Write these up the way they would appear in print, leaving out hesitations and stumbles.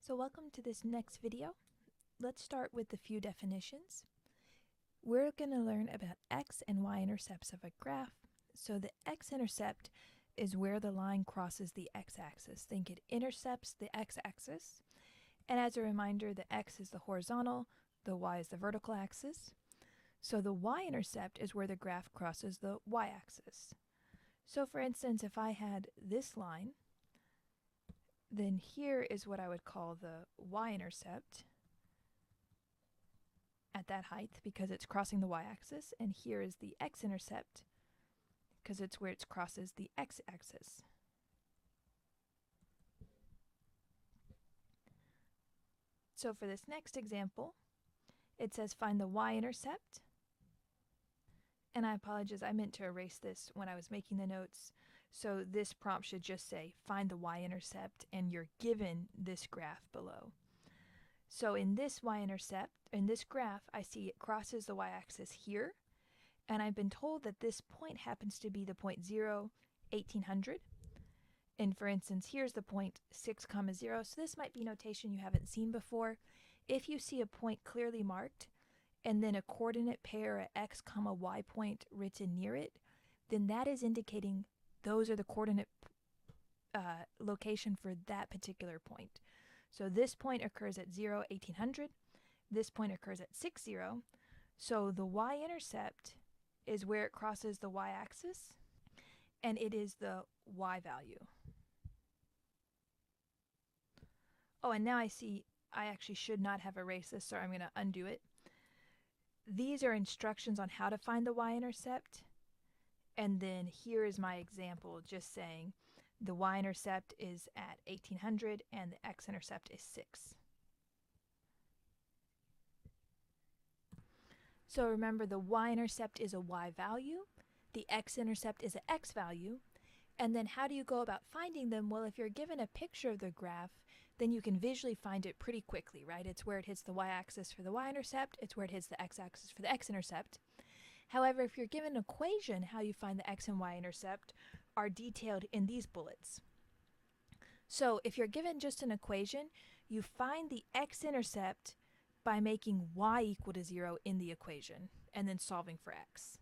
So welcome to this next video. Let's start with a few definitions. We're going to learn about x and y intercepts of a graph. So the x-intercept is where the line crosses the x-axis. Think it intercepts the x-axis. And as a reminder, the x is the horizontal, the y is the vertical axis. So the y-intercept is where the graph crosses the y-axis. So for instance, if I had this line, then here is what I would call the y-intercept at that height because it's crossing the y-axis, and here is the x-intercept because it's where it crosses the x-axis. So for this next example, it says find the y-intercept, and I apologize, I meant to erase this when I was making the notes. So this prompt should just say find the y-intercept, and you're given this graph below. So in this y-intercept, in this graph, I see it crosses the y-axis here, and I've been told that this point happens to be the point 0, 1800. And for instance, here's the point 6, 0, so this might be notation you haven't seen before. If you see a point clearly marked, and then a coordinate pair, a x, y point written near it, then that is indicating those are the coordinate location for that particular point. So this point occurs at 0, 1800. This point occurs at 6, 0. So the y-intercept is where it crosses the y-axis, and it is the y value. Oh, and now I see I actually should not have erased this, so I'm going to undo it. These are instructions on how to find the y-intercept, and then here is my example just saying the y-intercept is at 1800 and the x-intercept is 6. So remember, the y-intercept is a y value, the x-intercept is an x value, and then how do you go about finding them? Well, if you're given a picture of the graph, then you can visually find it pretty quickly, right? It's where it hits the y-axis for the y-intercept, it's where it hits the x-axis for the x-intercept. However, if you're given an equation, how you find the x and y-intercept are detailed in these bullets. So if you're given just an equation, you find the x-intercept by making y equal to 0 in the equation and then solving for x.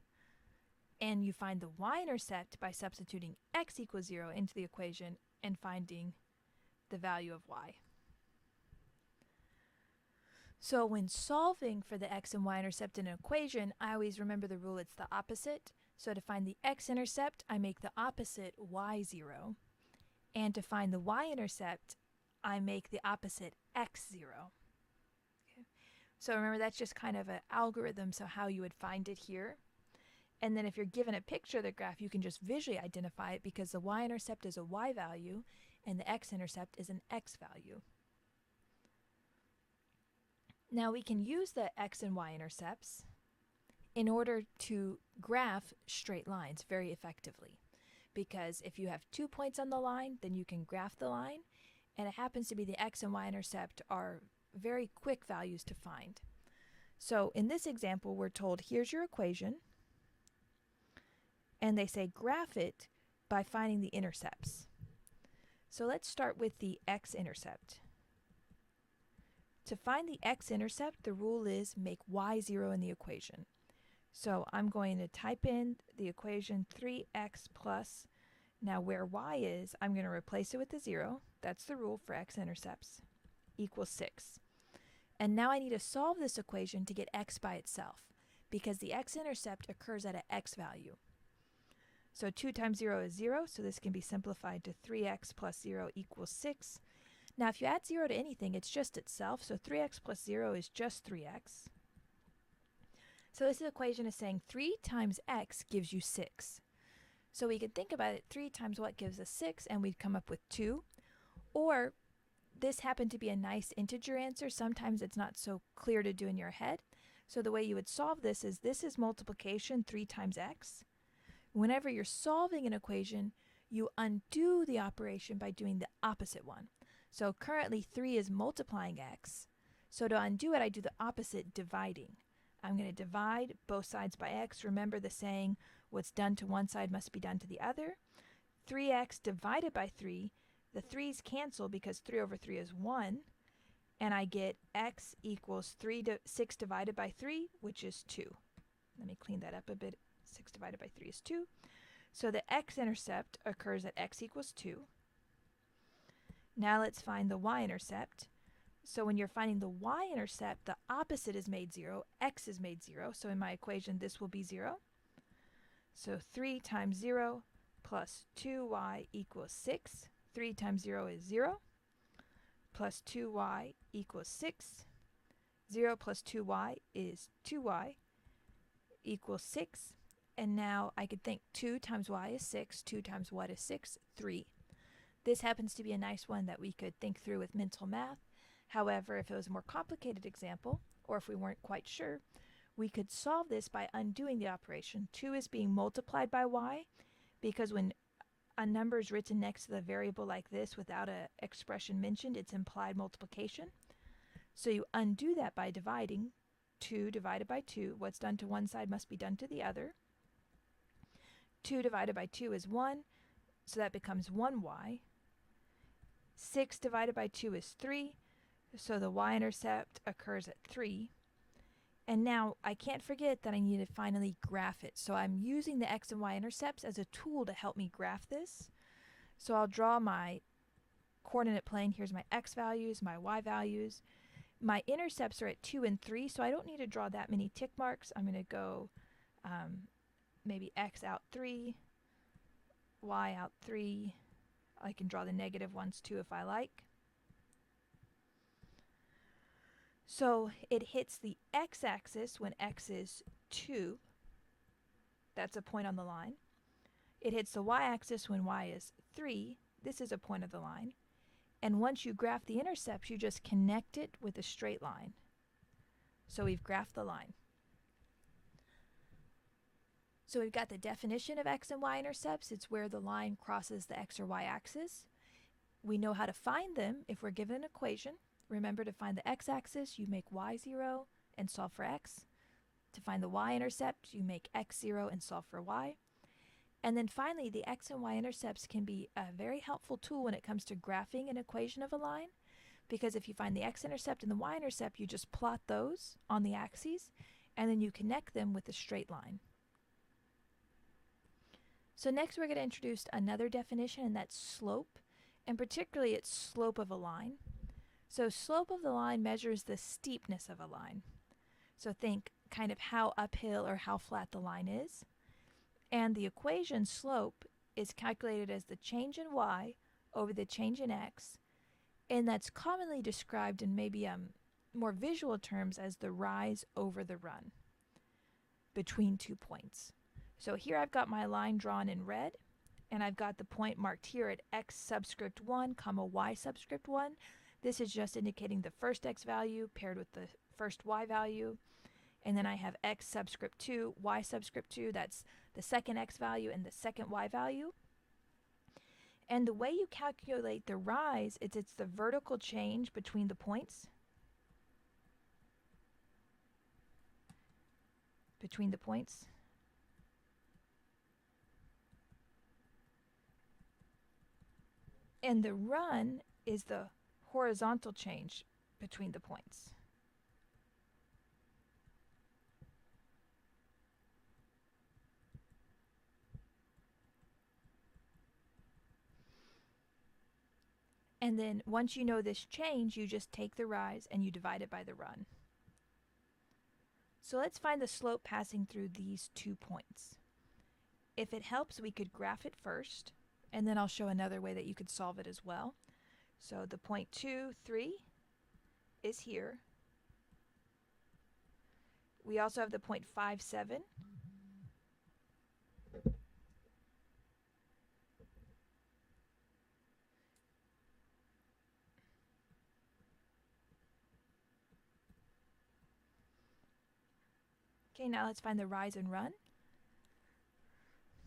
And you find the y-intercept by substituting x equals 0 into the equation and finding the value of y. So when solving for the x and y-intercept in an equation, I always remember the rule, it's the opposite. So to find the x-intercept, I make the opposite y0. And to find the y-intercept, I make the opposite x0. Okay. So remember, that's just kind of an algorithm, so how you would find it here. And then if you're given a picture of the graph, you can just visually identify it because the y-intercept is a y value and the x-intercept is an x value. Now we can use the x and y-intercepts in order to graph straight lines very effectively. Because if you have 2 points on the line, then you can graph the line, and it happens to be the x and y-intercept are very quick values to find. So in this example, we're told here's your equation, and they say graph it by finding the intercepts. So let's start with the x-intercept. To find the x-intercept, the rule is make y0 in the equation. So I'm going to type in the equation 3x plus, now where y is, I'm going to replace it with the 0, that's the rule for x-intercepts, equals 6. And now I need to solve this equation to get x by itself, because the x-intercept occurs at an x value. So 2 times 0 is 0, so this can be simplified to 3x plus 0 equals 6. Now if you add 0 to anything, it's just itself, so 3x plus 0 is just 3x. So this equation is saying 3 times x gives you 6. So we could think about it, 3 times what gives us 6, and we'd come up with 2. Or this happened to be a nice integer answer. Sometimes it's not so clear to do in your head. So the way you would solve this is multiplication, 3 times x. Whenever you're solving an equation, you undo the operation by doing the opposite one. So currently 3 is multiplying x. So to undo it, I do the opposite, dividing. I'm going to divide both sides by x. Remember the saying, what's done to one side must be done to the other. 3x divided by 3, the 3's cancel because 3 over 3 is 1. and I get x equals 6 divided by 3, which is 2. Let me clean that up a bit. 6 divided by 3 is 2. So the x-intercept occurs at x equals 2. Now let's find the y-intercept. So when you're finding the y-intercept, the opposite is made 0, x is made 0. So in my equation, this will be 0. So 3 times 0 plus 2y equals 6. 3 times 0 is 0. Plus 2y equals 6. 0 plus 2y is 2y equals 6. And now I could think 2 times y is 6. 2 times what is 6? 3. This happens to be a nice one that we could think through with mental math. However, if it was a more complicated example, or if we weren't quite sure, we could solve this by undoing the operation. 2 is being multiplied by y, because when a number is written next to the variable like this without an expression mentioned, it's implied multiplication. So you undo that by dividing. 2 divided by 2, what's done to one side must be done to the other. 2 divided by 2 is 1, so that becomes 1y. 6 divided by 2 is 3, so the y-intercept occurs at 3. And now I can't forget that I need to finally graph it. So I'm using the x and y-intercepts as a tool to help me graph this. So I'll draw my coordinate plane. Here's my x values, my y values. My intercepts are at 2 and 3, so I don't need to draw that many tick marks. I'm going to go maybe x out 3, y out 3. I can draw the negative ones too if I like. So it hits the x-axis when x is 2. That's a point on the line. It hits the y-axis when y is 3. This is a point of the line. And once you graph the intercepts, you just connect it with a straight line. So we've graphed the line. So we've got the definition of x and y intercepts. It's where the line crosses the x or y axis. We know how to find them if we're given an equation. Remember, to find the x-axis, you make y 0 and solve for x. To find the y-intercept, you make x 0 and solve for y. And then finally, the x and y-intercepts can be a very helpful tool when it comes to graphing an equation of a line, because if you find the x-intercept and the y-intercept, you just plot those on the axes, and then you connect them with a straight line. So next we're going to introduce another definition, and that's slope, and particularly its slope of a line. So slope of the line measures the steepness of a line. So think kind of how uphill or how flat the line is. And the equation slope is calculated as the change in y over the change in x, and that's commonly described in maybe more visual terms as the rise over the run between 2 points. So here I've got my line drawn in red, and I've got the point marked here at x subscript 1 comma y subscript 1. This is just indicating the first x value paired with the first y value. And then I have x subscript 2, y subscript 2. That's the second x value and the second y value. And the way you calculate the rise is it's the vertical change between the points. Between the points. And the run is the horizontal change between the points. And then once you know this change, you just take the rise and you divide it by the run. So let's find the slope passing through these 2 points. If it helps, we could graph it first, and then I'll show another way that you could solve it as well. So the point 2, 3 is here. We also have the point 5, 7. Okay, now let's find the rise and run.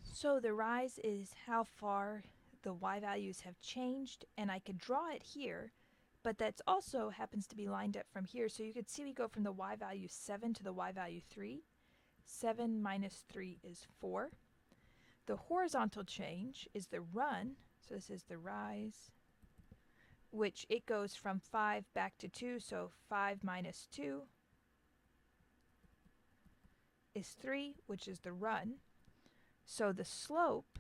So the rise is how far the y values have changed, and I could draw it here, but that's also happens to be lined up from here. So you could see we go from the y value 7 to the y value 3. 7 minus 3 is 4. The horizontal change is the run, so this is the rise, which it goes from 5 back to 2, so 5 minus 2 is 3, which is the run. So the slope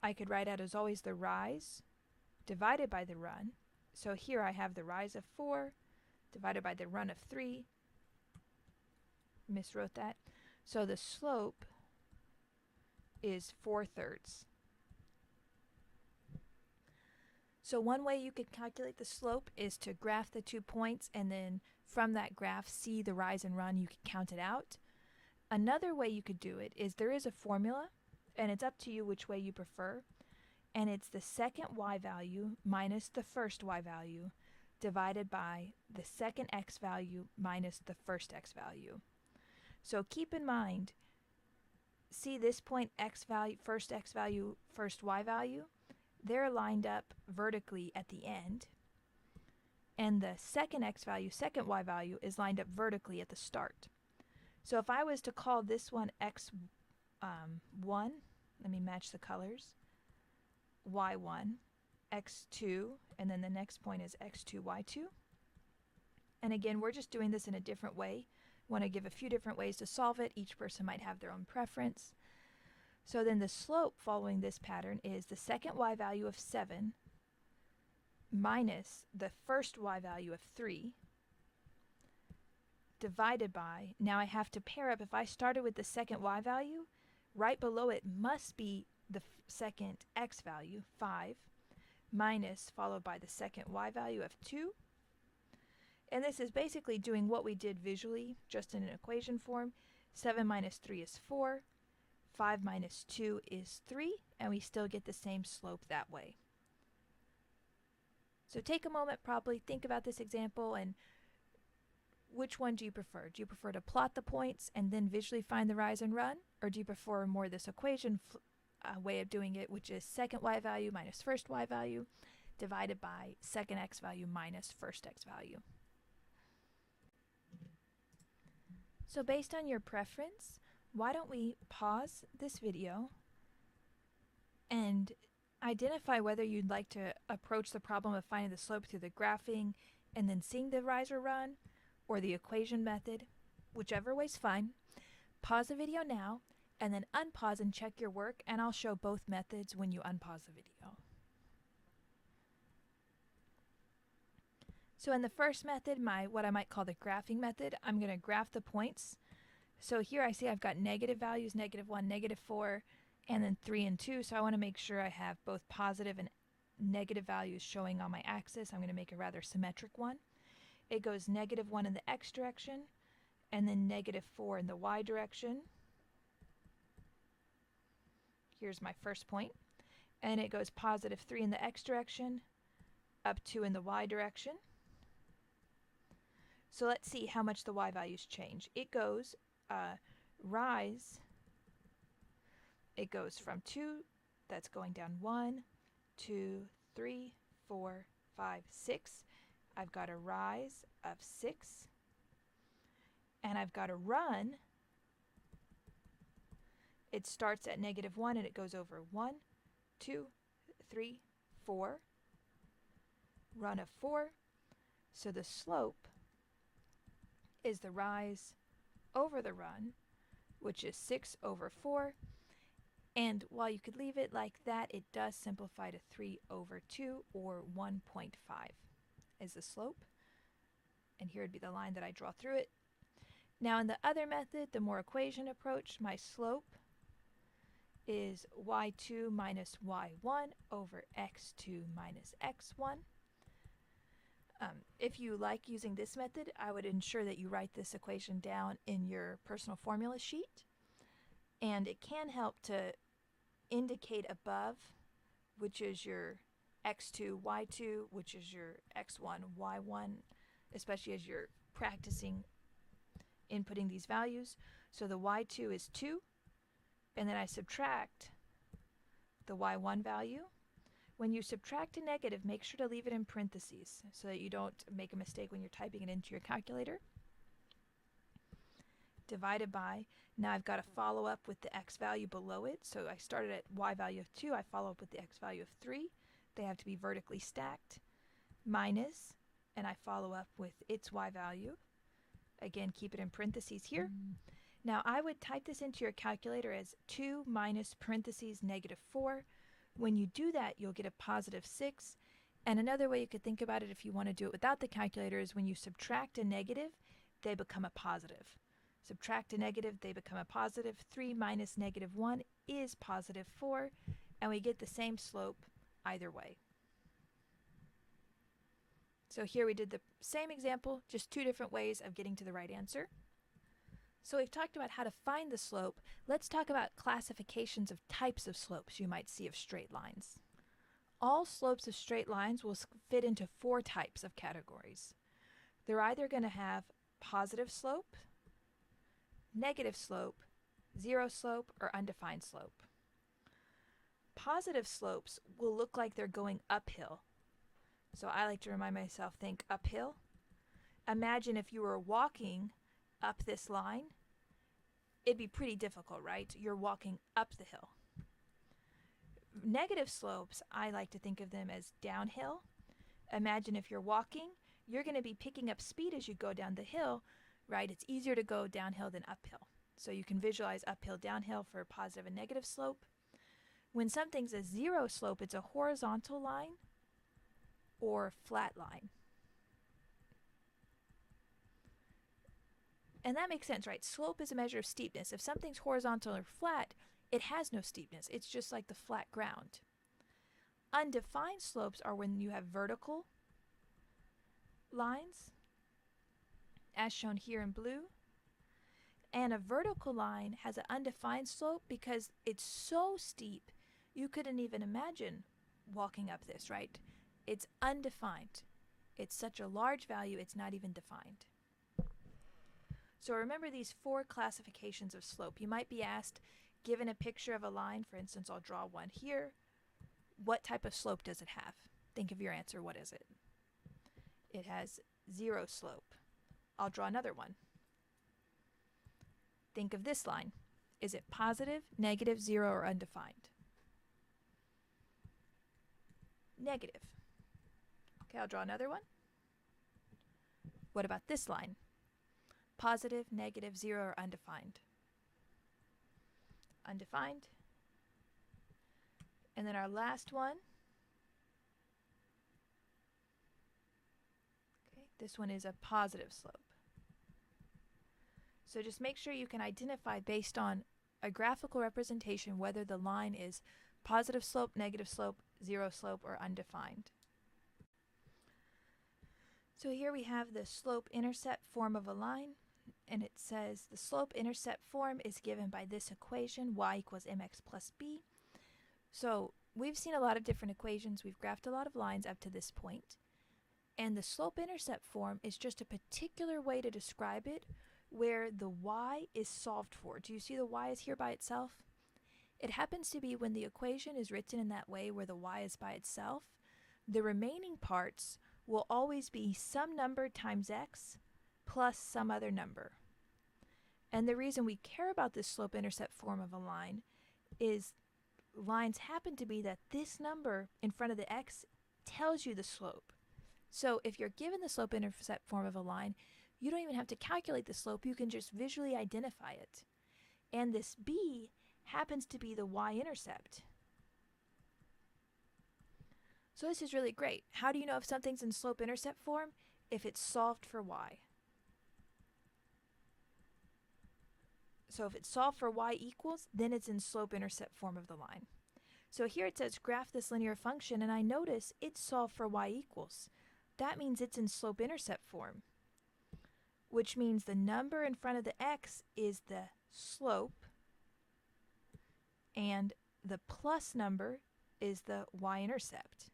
I could write out as always the rise divided by the run. So here I have the rise of 4 divided by the run of 3. Miswrote that. So the slope is 4/3. So one way you could calculate the slope is to graph the 2 points, and then from that graph see the rise and run. You could count it out. Another way you could do it is there is a formula, and it's up to you which way you prefer, and it's the second y value minus the first y value divided by the second x value minus the first x value. So keep in mind, see this point x value, first x value, first y value, they're lined up vertically at the end, and the second x value, second y value is lined up vertically at the start. So if I was to call this one x1, let me match the colors, y1, x2, and then the next point is x2, y2. And again, we're just doing this in a different way. Want to give a few different ways to solve it. Each person might have their own preference. So then the slope following this pattern is the second y value of 7 minus the first y value of 3 divided by, now I have to pair up, if I started with the second y value, right below it must be the second x value, 5, minus followed by the second y value of 2. And this is basically doing what we did visually, just in an equation form. 7 minus 3 is 4. 5 minus 2 is 3, and we still get the same slope that way. So take a moment, probably think about this example, and which one do you prefer? Do you prefer to plot the points and then visually find the rise and run? Or do you prefer more this equation way of doing it, which is second y value minus first y value divided by second x value minus first x value? So based on your preference, why don't we pause this video and identify whether you'd like to approach the problem of finding the slope through the graphing and then seeing the rise or run, or the equation method, whichever way's fine. Pause the video now and then unpause and check your work, and I'll show both methods when you unpause the video. So in the first method, what I might call the graphing method, I'm going to graph the points. So here I see I've got negative values, -1, -4, and then 3 and 2. So I want to make sure I have both positive and negative values showing on my axis. I'm going to make a rather symmetric one. It goes -1 in the x direction, and then -4 in the y direction. Here's my first point. And it goes +3 in the x direction, up 2 in the y direction. So let's see how much the y values change. It goes rise, it goes from 2, that's going down 1, 2, 3, 4, 5, 6. I've got a rise of 6, and I've got a run. It starts at -1 and it goes over 1, 2, 3, 4, run of 4. So the slope is the rise over the run, which is 6 over 4. And while you could leave it like that, it does simplify to 3 over 2, or 1.5 is the slope. And here would be the line that I draw through it. Now in the other method, the more equation approach, my slope is y2 minus y1 over x2 minus x1. If you like using this method, I would ensure that you write this equation down in your personal formula sheet. And it can help to indicate above, which is your x2, y2, which is your x1, y1, especially as you're practicing inputting these values. So the y2 is 2, and then I subtract the y1 value. When you subtract a negative, make sure to leave it in parentheses so that you don't make a mistake when you're typing it into your calculator. Divided by, now I've got to follow up with the x value below it. So I started at y value of 2, I follow up with the x value of 3. they have to be vertically stacked, minus, and I follow up with its y value. Again, keep it in parentheses here. Now I would type this into your calculator as 2 minus parentheses negative 4. When you do that, you'll get a positive 6. And another way you could think about it if you want to do it without the calculator is when you subtract a negative, they become a positive. Subtract a negative, they become a positive. 3 minus negative 1 is positive 4, and we get the same slope either way. So here we did the same example, just two different ways of getting to the right answer. So we've talked about how to find the slope. Let's talk about classifications of types of slopes you might see of straight lines. All slopes of straight lines will fit into 4 types of categories. They're either going to have positive slope, negative slope, zero slope, or undefined slope. Positive slopes will look like they're going uphill. So I like to remind myself, think uphill. Imagine if you were walking up this line, it'd be pretty difficult, right? You're walking up the hill. Negative slopes, I like to think of them as downhill. Imagine if you're walking, you're going to be picking up speed as you go down the hill, right? It's easier to go downhill than uphill. So you can visualize uphill, downhill for positive and negative slope. When something's a zero slope, it's a horizontal line or flat line. And that makes sense, right? Slope is a measure of steepness. If something's horizontal or flat, it has no steepness. It's just like the flat ground. Undefined slopes are when you have vertical lines, as shown here in blue. And a vertical line has an undefined slope because it's so steep you couldn't even imagine walking up this, right? It's undefined. It's such a large value, it's not even defined. So remember these 4 classifications of slope. You might be asked, given a picture of a line, for instance, I'll draw one here, what type of slope does it have? Think of your answer, what is it? It has zero slope. I'll draw another one. Think of this line. Is it positive, negative, zero, or undefined? Negative. Okay, I'll draw another one. What about this line? Positive, negative, zero, or undefined? Undefined. And then our last one. Okay, this one is a positive slope. So just make sure you can identify based on a graphical representation whether the line is positive slope, negative slope, zero slope, or undefined. So here we have the slope-intercept form of a line, and it says the slope-intercept form is given by this equation, y equals mx plus b. So we've seen a lot of different equations. We've graphed a lot of lines up to this point. And the slope-intercept form is just a particular way to describe it where the y is solved for. Do you see the y is here by itself? It happens to be when the equation is written in that way where the y is by itself, the remaining parts will always be some number times x plus some other number. And the reason we care about this slope-intercept form of a line is lines happen to be that this number in front of the x tells you the slope. So if you're given the slope-intercept form of a line, you don't even have to calculate the slope, you can just visually identify it. And this b happens to be the y-intercept. So this is really great. How do you know if something's in slope-intercept form? If it's solved for y. So if it's solved for y equals, then it's in slope-intercept form of the line. So here it says graph this linear function, and I notice it's solved for y equals. That means it's in slope-intercept form, which means the number in front of the x is the slope, and the plus number is the y-intercept.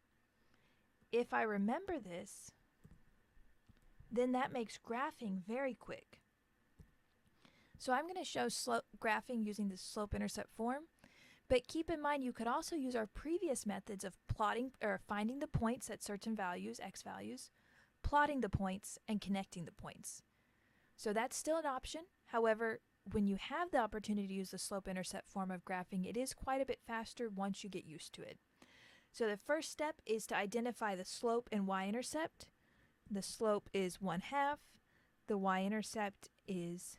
If I remember this, then that makes graphing very quick. So I'm going to show graphing using the slope-intercept form, but keep in mind you could also use our previous methods of plotting or finding the points at certain values, x values, plotting the points, and connecting the points. So that's still an option. However, when you have the opportunity to use the slope-intercept form of graphing, it is quite a bit faster once you get used to it. So the first step is to identify the slope and y-intercept. The slope is 1/2. The y-intercept is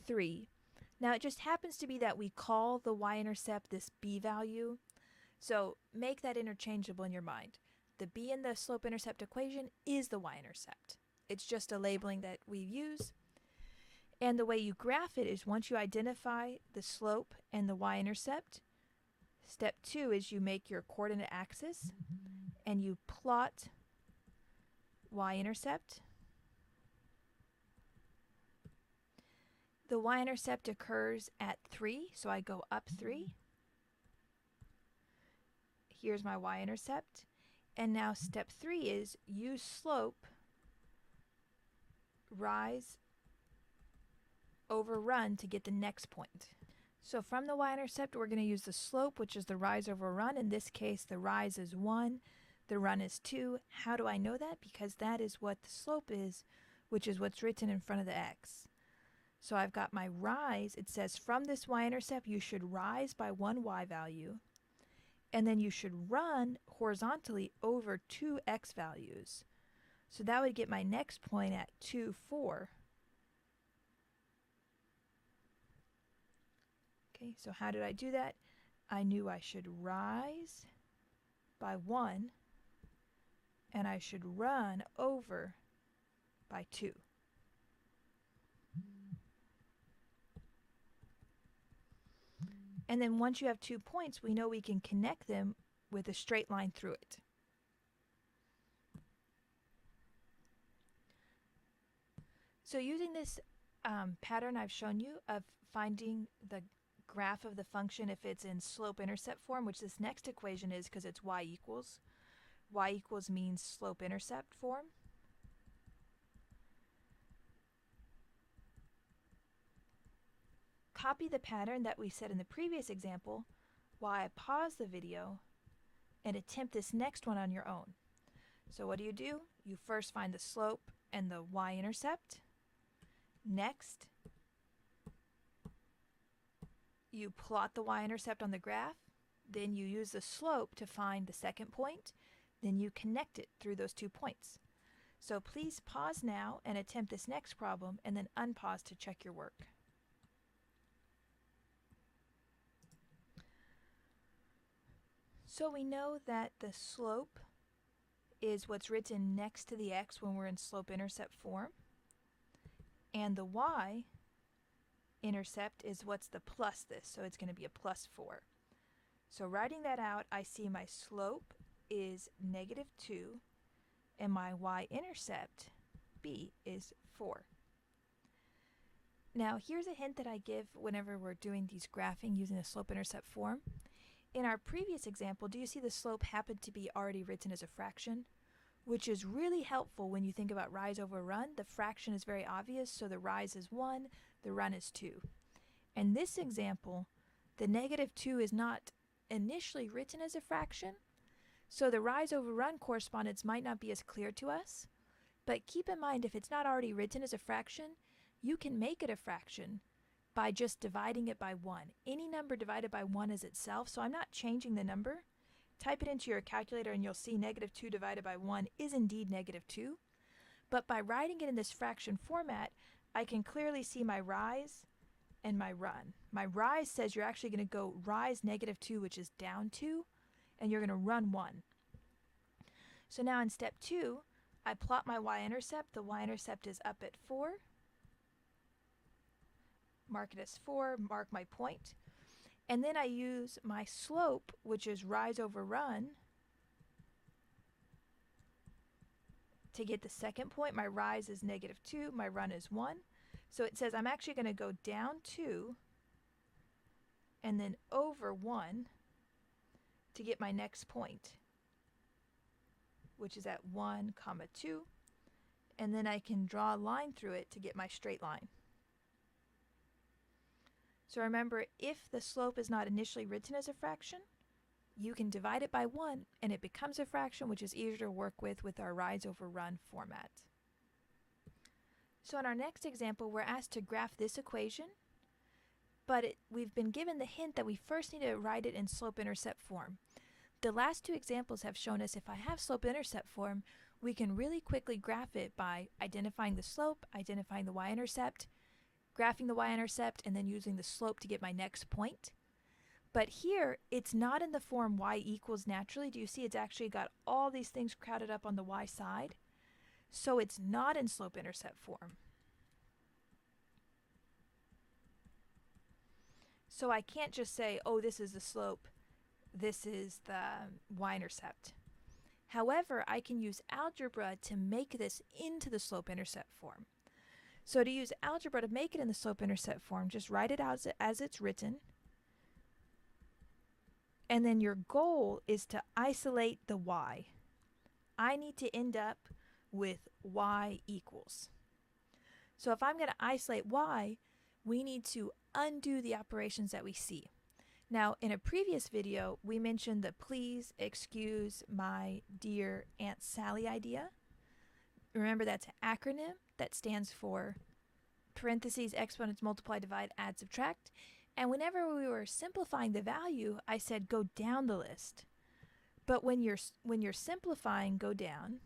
3. Now it just happens to be that we call the y-intercept this b value. So make that interchangeable in your mind. The b in the slope-intercept equation is the y-intercept. It's just a labeling that we use. And the way you graph it is once you identify the slope and the y-intercept, step 2 is you make your coordinate axis and you plot y-intercept. The y-intercept occurs at 3, so I go up 3. Here's my y-intercept. And now step 3 is use slope, rise over run to get the next point. So from the y-intercept, we're going to use the slope, which is the rise over run. In this case, the rise is 1, the run is 2. How do I know that? Because that is what the slope is, which is what's written in front of the x. So I've got my rise. It says from this y-intercept, you should rise by 1 y value, and then you should run horizontally over 2 x values. So that would get my next point at 2, 4. Okay, so how did I do that? I knew I should rise by 1, and I should run over by 2. And then once you have 2 points, we know we can connect them with a straight line through it. So using this pattern I've shown you of finding the graph of the function if it's in slope-intercept form, which this next equation is because it's y equals. Y equals means slope-intercept form. Copy the pattern that we said in the previous example while I pause the video and attempt this next one on your own. So what do? You first find the slope and the y-intercept. Next, you plot the y-intercept on the graph. Then you use the slope to find the second point. Then you connect it through those 2 points. So please pause now and attempt this next problem and then unpause to check your work. So we know that the slope is what's written next to the x when we're in slope-intercept form, and the y-intercept is what's the plus this, so it's going to be a plus 4. So writing that out, I see my slope is -2, and my y-intercept, b, is 4. Now here's a hint that I give whenever we're doing these graphing using the slope-intercept form. In our previous example, do you see the slope happened to be already written as a fraction? Which is really helpful when you think about rise over run. The fraction is very obvious, so the rise is 1, the run is 2. In this example, the -2 is not initially written as a fraction, so the rise over run correspondence might not be as clear to us. But keep in mind, if it's not already written as a fraction, you can make it a fraction by just dividing it by 1. Any number divided by 1 is itself, so I'm not changing the number. Type it into your calculator and you'll see -2 divided by 1 is indeed -2. But by writing it in this fraction format, I can clearly see my rise and my run. My rise says you're actually going to go rise -2, which is down 2, and you're going to run 1. So now in step 2, I plot my y-intercept. The y-intercept is up at 4. Mark it as 4, mark my point. And then I use my slope, which is rise over run, to get the second point. My rise is -2, my run is 1. So it says I'm actually going to go down 2 and then over 1 to get my next point, which is at 1, 2. And then I can draw a line through it to get my straight line. So remember, if the slope is not initially written as a fraction, you can divide it by 1 and it becomes a fraction, which is easier to work with our rise over run format. So in our next example, we're asked to graph this equation, but we've been given the hint that we first need to write it in slope-intercept form. The last two examples have shown us if I have slope-intercept form, we can really quickly graph it by identifying the slope, identifying the y-intercept, graphing the y-intercept, and then using the slope to get my next point. But here, it's not in the form y equals naturally. Do you see it's actually got all these things crowded up on the y side? So it's not in slope-intercept form. So I can't just say, oh, this is the slope, this is the y-intercept. However, I can use algebra to make this into the slope-intercept form. So to use algebra to make it in the slope-intercept form, just write it out as it's written. And then your goal is to isolate the y. I need to end up with y equals. So if I'm going to isolate y, we need to undo the operations that we see. Now, in a previous video, we mentioned the please excuse my dear Aunt Sally idea. Remember, that's an acronym that stands for parentheses, exponents, multiply, divide, add, subtract. And whenever we were simplifying the value, I said go down the list. But when you're simplifying, go down.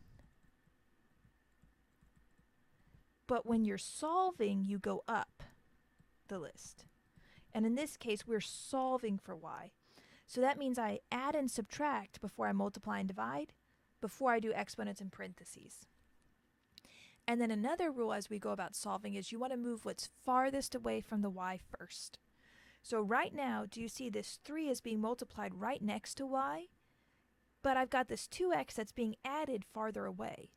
But when you're solving, you go up the list. And in this case, we're solving for y. So that means I add and subtract before I multiply and divide, before I do exponents and parentheses. And then another rule as we go about solving is you want to move what's farthest away from the y first. So right now, do you see this 3 is being multiplied right next to y? But I've got this 2x that's being added farther away.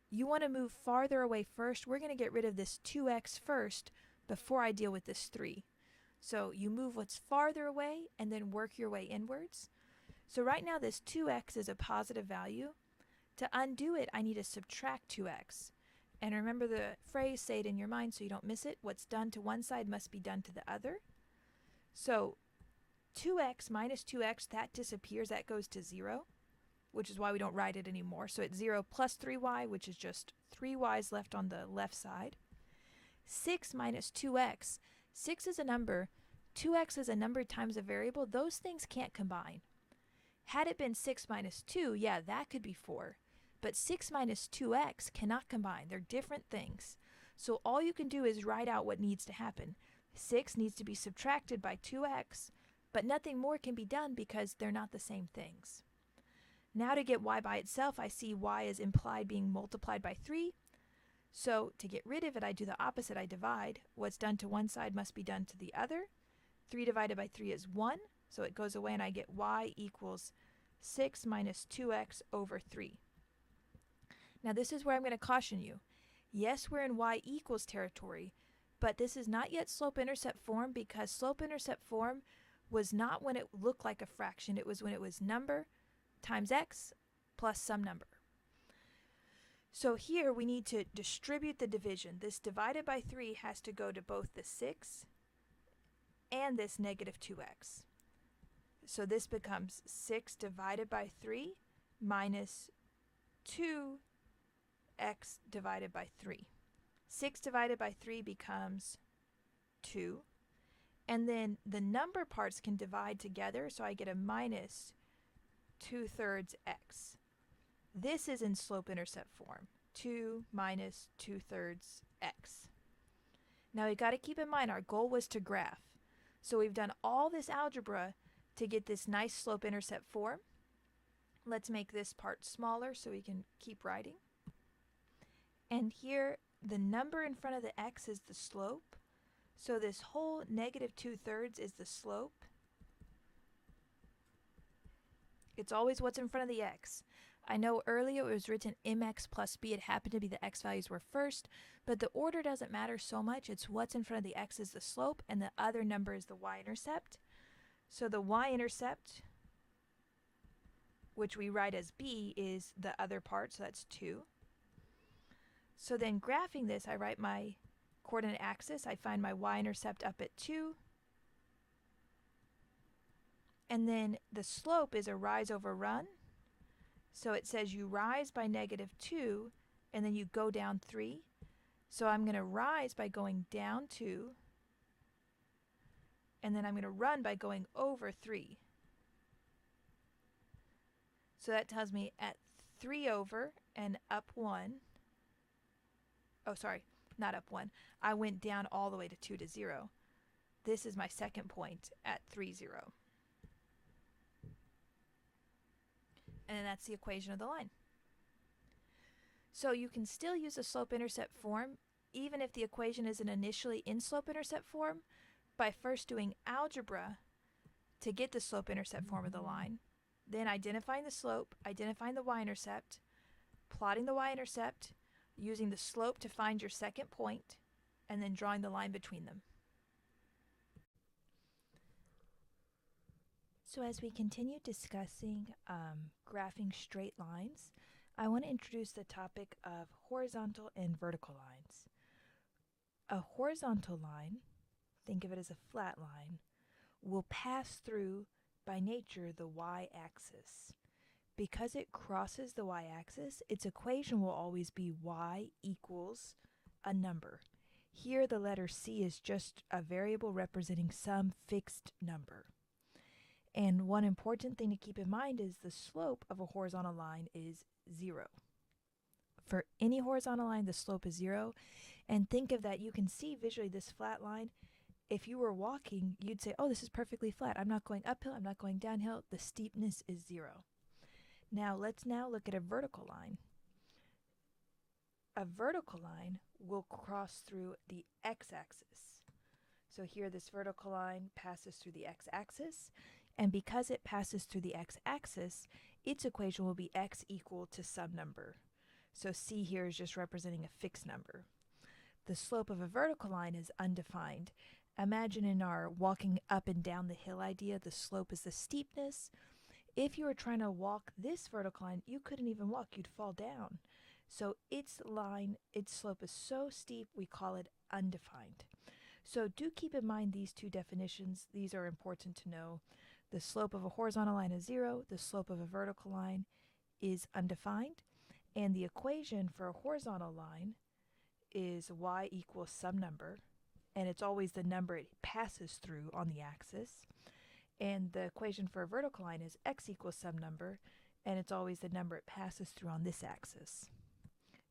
You want to move farther away first. We're going to get rid of this 2x first before I deal with this 3. So you move what's farther away and then work your way inwards. So right now this 2x is a positive value. To undo it, I need to subtract 2x. And remember the phrase, say it in your mind so you don't miss it. What's done to one side must be done to the other. So 2x minus 2x, that disappears, that goes to 0, which is why we don't write it anymore. So it's 0 plus 3y, which is just 3y's left on the left side. 6 minus 2x. 6 is a number, 2x is a number times a variable. Those things can't combine. Had it been 6 minus 2, yeah, that could be 4. But 6 minus 2x cannot combine. They're different things. So all you can do is write out what needs to happen. 6 needs to be subtracted by 2x, but nothing more can be done because they're not the same things. Now to get y by itself, I see y is implied being multiplied by 3. So to get rid of it, I do the opposite. I divide. What's done to one side must be done to the other. 3 divided by 3 is 1, so it goes away and I get y equals 6 minus 2x over 3. Now this is where I'm going to caution you. Yes, we're in y equals territory, but this is not yet slope-intercept form because slope-intercept form was not when it looked like a fraction. It was when it was number times x plus some number. So here we need to distribute the division. This divided by 3 has to go to both the 6 and this negative 2x. So this becomes 6 divided by 3 minus 2x divided by 3. 6 divided by 3 becomes 2. And then the number parts can divide together, so I get a minus 2/3 x. This is in slope-intercept form, 2 minus 2/3 x. Now we've got to keep in mind our goal was to graph. So we've done all this algebra to get this nice slope-intercept form. Let's make this part smaller so we can keep writing. And here the number in front of the x is the slope. So this whole negative 2/3 is the slope. It's always what's in front of the x. I know earlier it was written mx plus b. It happened to be the x values were first, but the order doesn't matter so much. It's what's in front of the x is the slope, and the other number is the y-intercept. So the y-intercept, which we write as b, is the other part, so that's 2. So then graphing this, I write my coordinate axis. I find my y-intercept up at 2. And then the slope is a rise over run. So it says you rise by negative 2, and then you go down 3. So I'm going to rise by going down 2, and then I'm going to run by going over 3. So that tells me at 3 over and up 1. Oh, sorry, not up 1. I went down all the way to 2 to 0. This is my second point at 3, 0. And then that's the equation of the line. So you can still use a slope-intercept form even if the equation isn't initially in slope-intercept form by first doing algebra to get the slope-intercept form of the line, then identifying the slope, identifying the y-intercept, plotting the y-intercept, using the slope to find your second point, and then drawing the line between them. So as we continue discussing graphing straight lines, I want to introduce the topic of horizontal and vertical lines. A horizontal line, think of it as a flat line, will pass through, by nature, the y-axis. Because it crosses the y-axis, its equation will always be y equals a number. Here the letter c is just a variable representing some fixed number. And one important thing to keep in mind is the slope of a horizontal line is 0. For any horizontal line, the slope is 0. And think of that, you can see visually this flat line. If you were walking, you'd say, oh, this is perfectly flat. I'm not going uphill, I'm not going downhill. The steepness is 0. Now, let's look at a vertical line. A vertical line will cross through the x-axis. So here this vertical line passes through the x-axis, and because it passes through the x-axis, its equation will be x equal to some number. So c here is just representing a fixed number. The slope of a vertical line is undefined. Imagine in our walking up and down the hill idea, the slope is the steepness. If you were trying to walk this vertical line, you couldn't even walk, you'd fall down. So its slope is so steep, we call it undefined. So do keep in mind these two definitions. These are important to know. The slope of a horizontal line is 0, the slope of a vertical line is undefined, and the equation for a horizontal line is y equals some number, and it's always the number it passes through on the axis. And the equation for a vertical line is x equals some number, and it's always the number it passes through on this axis.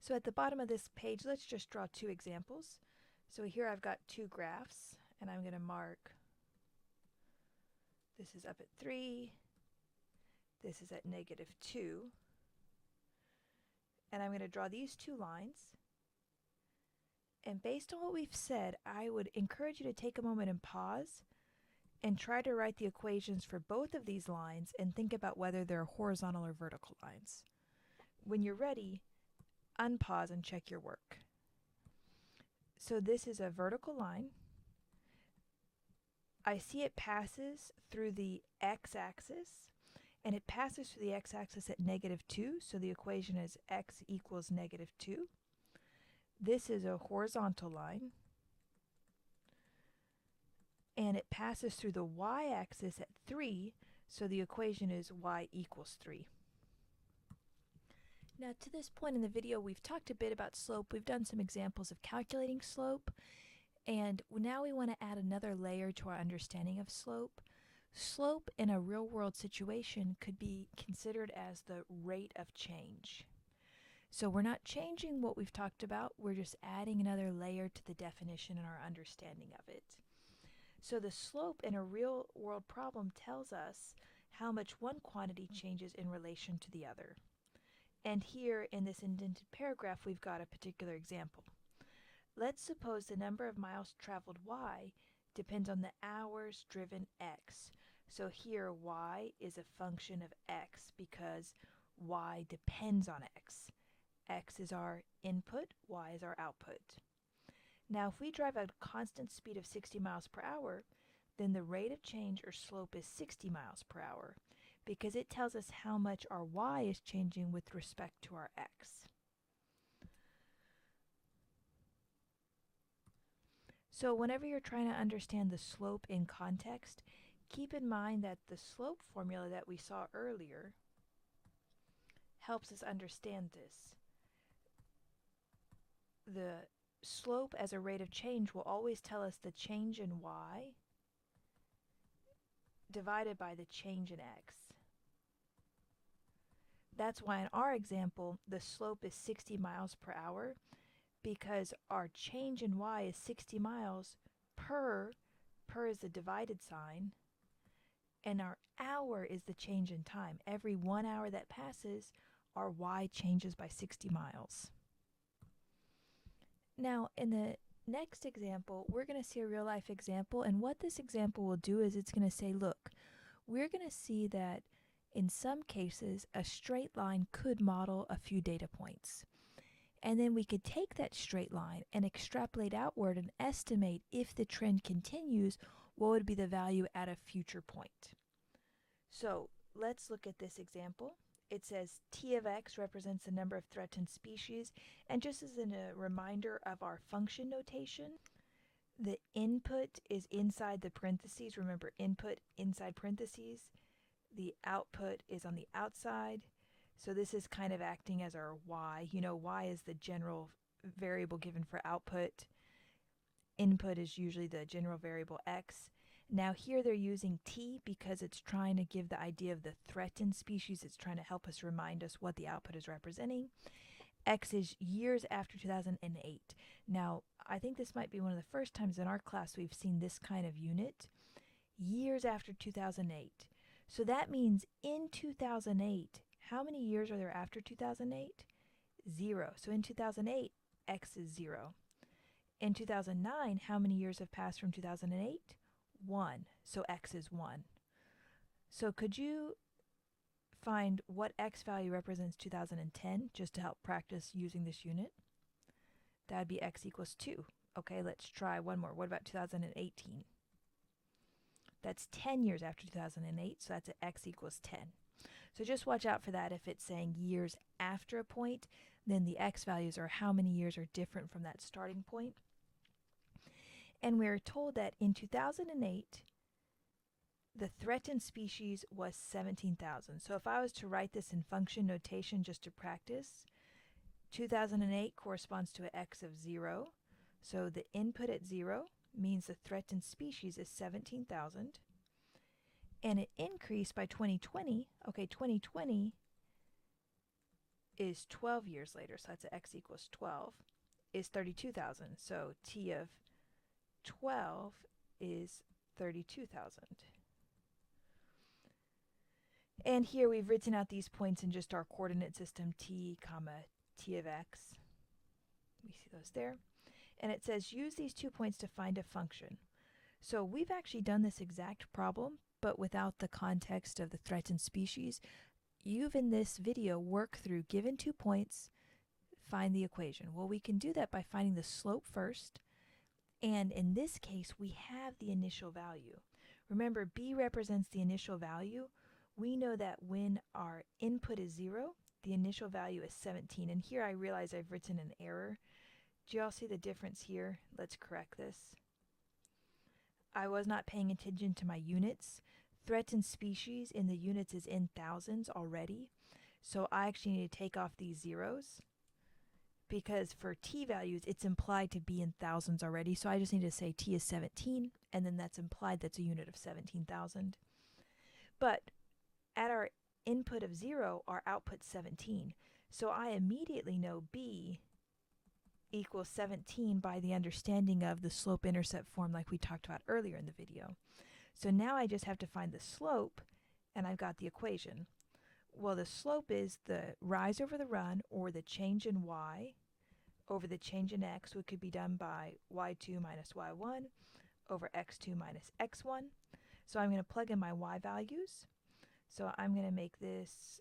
So at the bottom of this page, let's just draw two examples. So here I've got two graphs, and I'm going to mark, this is up at 3, this is at -2, and I'm going to draw these two lines. And based on what we've said, I would encourage you to take a moment and pause and try to write the equations for both of these lines and think about whether they're horizontal or vertical lines. When you're ready, unpause and check your work. So this is a vertical line. I see it passes through the x-axis, and it passes through the x-axis at -2, so the equation is x equals -2. This is a horizontal line, and it passes through the y-axis at 3, so the equation is y equals 3. Now to this point in the video, we've talked a bit about slope. We've done some examples of calculating slope, and now we want to add another layer to our understanding of slope. Slope in a real-world situation could be considered as the rate of change. So we're not changing what we've talked about, we're just adding another layer to the definition and our understanding of it. So the slope in a real-world problem tells us how much one quantity changes in relation to the other. And here in this indented paragraph, we've got a particular example. Let's suppose the number of miles traveled y depends on the hours driven x. So here y is a function of x because y depends on x. X is our input, y is our output. Now if we drive at a constant speed of 60 miles per hour, then the rate of change or slope is 60 miles per hour because it tells us how much our y is changing with respect to our x. So whenever you're trying to understand the slope in context, keep in mind that the slope formula that we saw earlier helps us understand this. The slope as a rate of change will always tell us the change in y divided by the change in x. That's why in our example, the slope is 60 miles per hour, because our change in y is 60 miles per is the divided sign, and our hour is the change in time. Every 1 hour that passes, our y changes by 60 miles. Now, in the next example, we're going to see a real life example, and what this example will do is it's going to say, look, we're going to see that in some cases, a straight line could model a few data points. And then we could take that straight line and extrapolate outward and estimate if the trend continues, what would be the value at a future point. So let's look at this example. It says T of x represents the number of threatened species, and just as a reminder of our function notation, the input is inside the parentheses. Remember, input inside parentheses. The output is on the outside. So this is kind of acting as our y. You know, y is the general variable given for output. Input is usually the general variable x. Now here they're using t because it's trying to give the idea of the threatened species. It's trying to help us remind us what the output is representing. X is years after 2008. Now, I think this might be one of the first times in our class we've seen this kind of unit. Years after 2008. So that means in 2008, how many years are there after 2008? 0. So in 2008, x is 0. In 2009, how many years have passed from 2008? 1. So x is 1. So could you find what x value represents 2010, just to help practice using this unit? That would be x equals 2. Okay, let's try one more. What about 2018? That's 10 years after 2008, so that's at x equals 10. So just watch out for that. If it's saying years after a point, then the x values are how many years are different from that starting point. And we're told that in 2008, the threatened species was 17,000. So if I was to write this in function notation just to practice, 2008 corresponds to an x of 0. So the input at 0 means the threatened species is 17,000. And it increased by 2020. Okay, 2020 is 12 years later, so that's x equals 12, is 32,000. So t of 12 is 32,000. And here we've written out these points in just our coordinate system, t, comma, t of x. We see those there. And it says use these 2 points to find a function. So we've actually done this exact problem, but without the context of the threatened species. You've in this video worked through given 2 points, find the equation. Well, we can do that by finding the slope first. And in this case, we have the initial value. Remember, b represents the initial value. We know that when our input is 0, the initial value is 17. And here I realize I've written an error. Do you all see the difference here? Let's correct this. I was not paying attention to my units. Threatened species in the units is in thousands already. So I actually need to take off these zeros, because for t values, it's implied to be in thousands already. So I just need to say t is 17, and then that's implied that's a unit of 17,000. But at our input of 0, our output's 17. So I immediately know b equals 17 by the understanding of the slope-intercept form like we talked about earlier in the video. So now I just have to find the slope, and I've got the equation. Well, the slope is the rise over the run, or the change in y over the change in x, which could be done by y2 minus y1 over x2 minus x1. So I'm going to plug in my y values. So I'm going to make this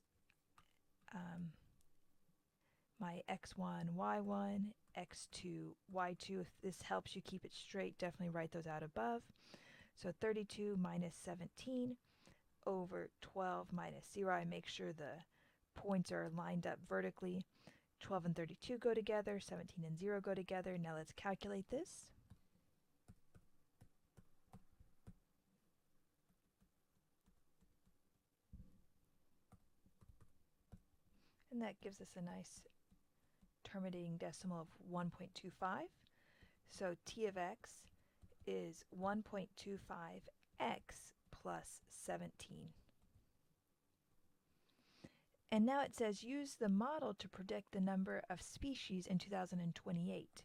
my x1, y1, x2, y2. If this helps you keep it straight, definitely write those out above. So 32 minus 17 over 12 minus 0. I make sure the points are lined up vertically. 12 and 32 go together, 17 and 0 go together. Now let's calculate this. And that gives us a nice terminating decimal of 1.25. So t of x is 1.25x plus 17. And now it says use the model to predict the number of species in 2028.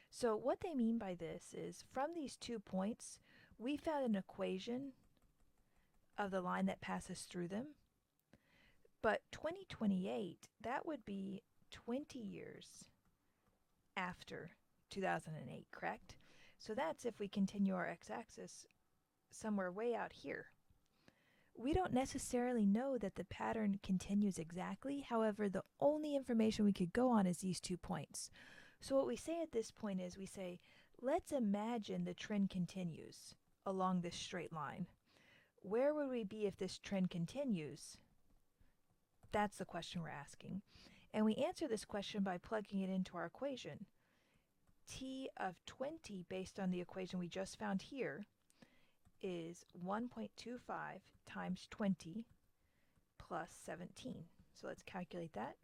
So what they mean by this is from these 2 points, we found an equation of the line that passes through them. But 2028, that would be 20 years after 2008, correct? So that's if we continue our x-axis somewhere way out here. We don't necessarily know that the pattern continues exactly. However, the only information we could go on is these 2 points. So what we say at this point is we say, let's imagine the trend continues along this straight line. Where would we be if this trend continues? That's the question we're asking. And we answer this question by plugging it into our equation. T of 20, based on the equation we just found here, is 1.25 times 20 plus 17. So let's calculate that.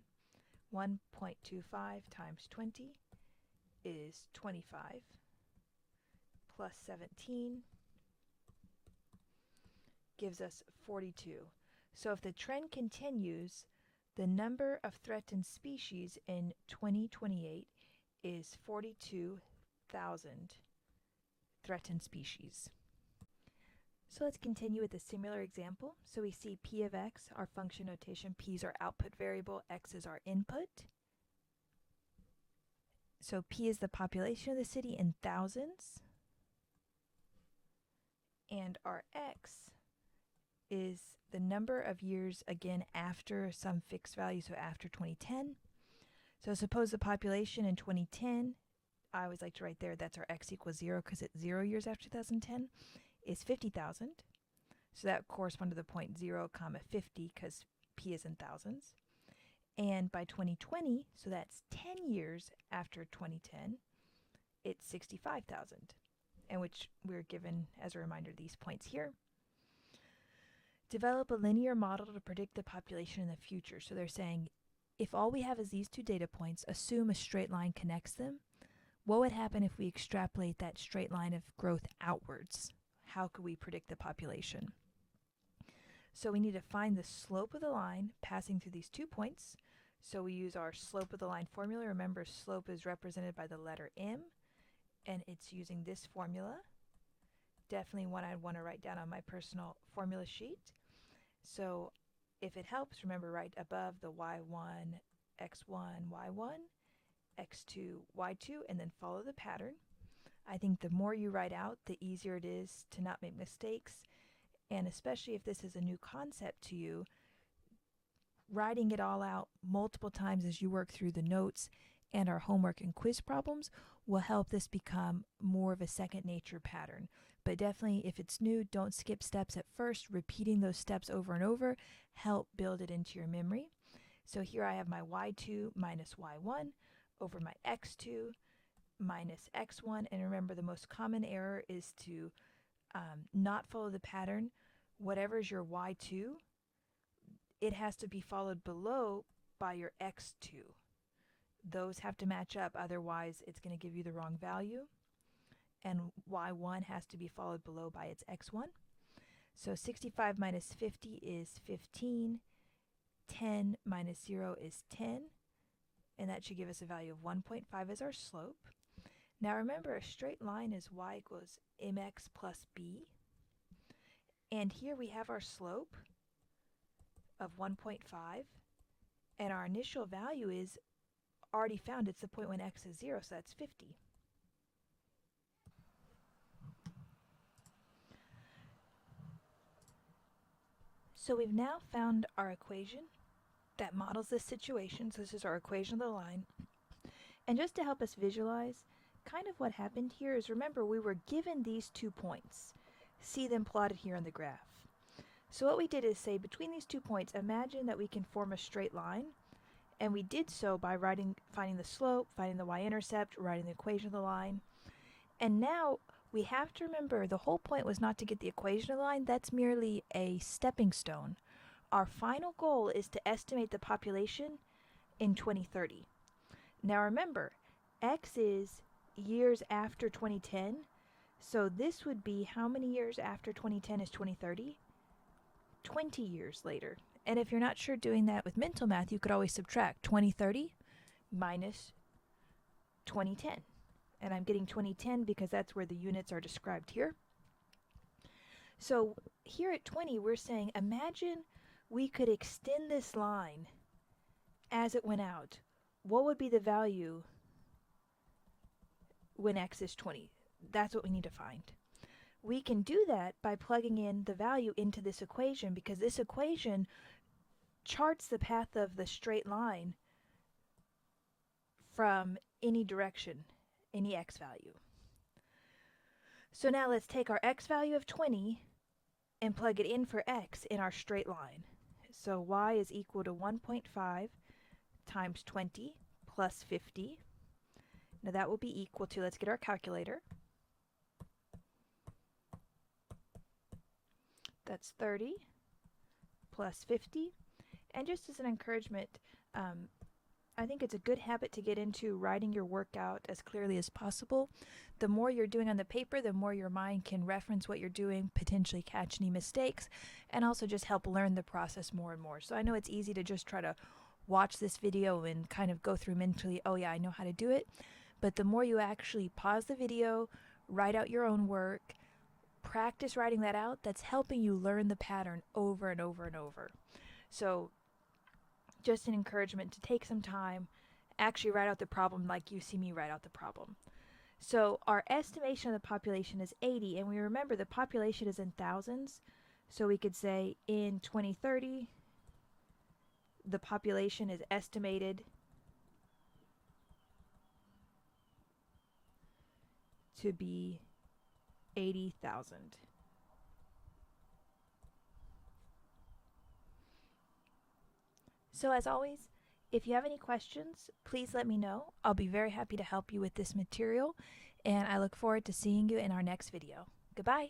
1.25 times 20 is 25 plus 17 gives us 42. So if the trend continues, the number of threatened species in 2028 is 42,000 threatened species. So let's continue with a similar example. So we see p of x, our function notation. P is our output variable, x is our input. So p is the population of the city in thousands. And our x is the number of years, again, after some fixed value, so after 2010. So suppose the population in 2010, I always like to write there, that's our x equals 0 because it's 0 years after 2010, is 50,000. So that corresponds to the point 0, 50 because p is in thousands. And by 2020, so that's 10 years after 2010, it's 65,000, and which we're given, as a reminder, these points here. Develop a linear model to predict the population in the future. So they're saying, if all we have is these 2 data points, assume a straight line connects them. What would happen if we extrapolate that straight line of growth outwards? How could we predict the population? So we need to find the slope of the line passing through these 2 points. So we use our slope of the line formula. Remember, slope is represented by the letter m, and it's using this formula. Definitely one I'd want to write down on my personal formula sheet. So if it helps, remember right above the y1, x1, y1, x2, y2, and then follow the pattern. I think the more you write out, the easier it is to not make mistakes. And especially if this is a new concept to you, writing it all out multiple times as you work through the notes and our homework and quiz problems will help this become more of a second nature pattern. But definitely, if it's new, don't skip steps at first. Repeating those steps over and over help build it into your memory. So here I have my y2 minus y1 over my x2 minus x1. And remember, the most common error is to not follow the pattern. Whatever is your y2, it has to be followed below by your x2. Those have to match up, otherwise it's going to give you the wrong value. And y1 has to be followed below by its x1. So 65 minus 50 is 15. 10 minus 0 is 10. And that should give us a value of 1.5 as our slope. Now remember, a straight line is y equals mx plus b. And here we have our slope of 1.5. And our initial value is already found. It's the point when x is 0, so that's 50. So we've now found our equation that models this situation. So this is our equation of the line. And just to help us visualize, kind of what happened here is, remember, we were given these 2 points. See them plotted here on the graph. So what we did is say, between these 2 points, imagine that we can form a straight line. And we did so by finding the slope, finding the y-intercept, writing the equation of the line. And now we have to remember, the whole point was not to get the equation of the line. That's merely a stepping stone. Our final goal is to estimate the population in 2030. Now remember, x is years after 2010. So this would be, how many years after 2010 is 2030? 20 years later. And if you're not sure doing that with mental math, you could always subtract 2030 minus 2010. And I'm getting 2010 because that's where the units are described here. So here at 20, we're saying, imagine we could extend this line as it went out. What would be the value when x is 20? That's what we need to find. We can do that by plugging in the value into this equation, because this equation charts the path of the straight line from any direction, any x value. So now let's take our x value of 20 and plug it in for x in our straight line. So y is equal to 1.5 times 20 plus 50. Now that will be equal to, let's get our calculator. That's 30 plus 50. And just as an encouragement, I think it's a good habit to get into writing your work out as clearly as possible. The more you're doing on the paper, the more your mind can reference what you're doing, potentially catch any mistakes, and also just help learn the process more and more. So I know it's easy to just try to watch this video and kind of go through mentally, oh yeah, I know how to do it. But the more you actually pause the video, write out your own work, practice writing that out, that's helping you learn the pattern over and over and over. So just an encouragement to take some time, actually write out the problem like you see me write out the problem. So our estimation of the population is 80, and we remember the population is in thousands, so we could say in 2030 the population is estimated to be 80,000. So as always, if you have any questions, please let me know. I'll be very happy to help you with this material, and I look forward to seeing you in our next video. Goodbye.